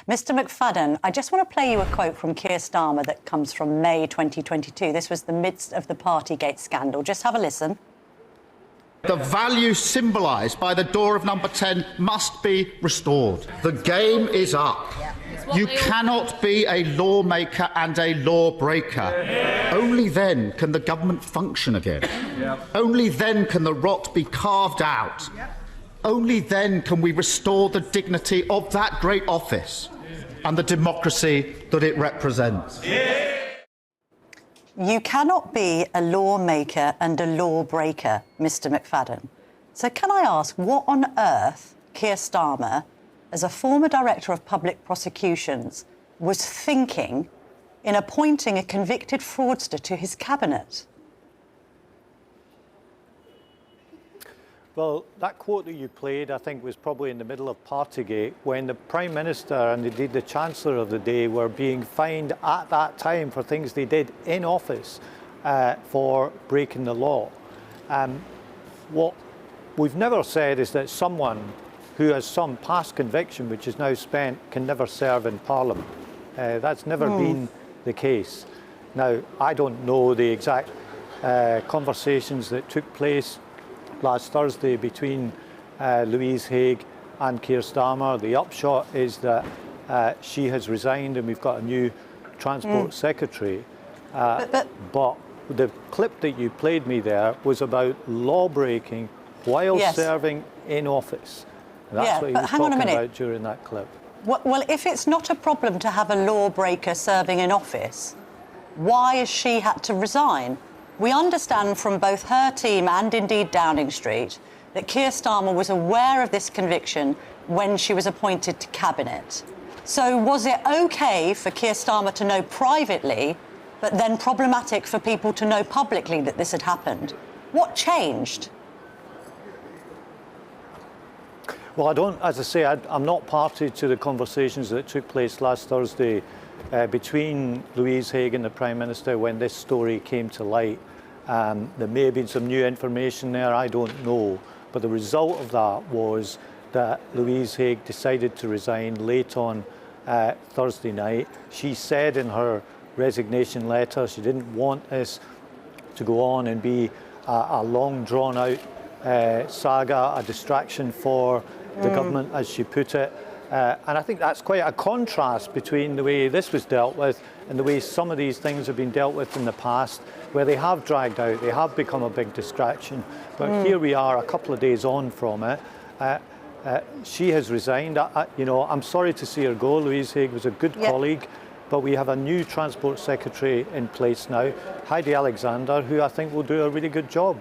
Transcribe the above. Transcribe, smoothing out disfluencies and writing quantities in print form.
Mr McFadden, I just want to play you a quote from Keir Starmer that comes from May 2022. This was the midst of the Partygate scandal. Just have a listen. The values symbolised by the door of number 10 must be restored. The game is up. You cannot be a lawmaker and a lawbreaker. Only then can the government function again. Only then can the rot be carved out. Only then can we restore the dignity of that great office and the democracy that it represents. You cannot be a lawmaker and a lawbreaker, Mr McFadden. So can I ask, what on earth Keir Starmer, as a former Director of Public Prosecutions, was thinking in appointing a convicted fraudster to his cabinet? Well, that quote that you played, I think, was probably in the middle of Partygate, when the Prime Minister and indeed the Chancellor of the day were being fined at that time for things they did in office for breaking the law. What we've never said is that someone who has some past conviction which is now spent can never serve in Parliament. That's never been the case. Now, I don't know the exact conversations that took place last Thursday between Louise Haigh and Keir Starmer. The upshot is that she has resigned and we've got a new Transport Secretary. But the clip that you played me there was about law breaking while serving in office. And that's what he was talking about during that clip. Well, if it's not a problem to have a lawbreaker serving in office, why has she had to resign? We understand from both her team and indeed Downing Street that Keir Starmer was aware of this conviction when she was appointed to Cabinet. So was it OK for Keir Starmer to know privately, but then problematic for people to know publicly that this had happened? What changed? Well, as I say, I'm not party to the conversations that took place last Thursday between Louise Haigh and the Prime Minister when this story came to light. There may have been some new information there, I don't know. But the result of that was that Louise Haigh decided to resign late on Thursday night. She said in her resignation letter she didn't want this to go on and be a long drawn out saga, a distraction for the government, as she put it. And I think that's quite a contrast between the way this was dealt with and the way some of these things have been dealt with in the past, where they have dragged out, they have become a big distraction. But here we are, a couple of days on from it. She has resigned. I'm sorry to see her go. Louise Haigh was a good colleague, but we have a new Transport Secretary in place now, Heidi Alexander, who I think will do a really good job.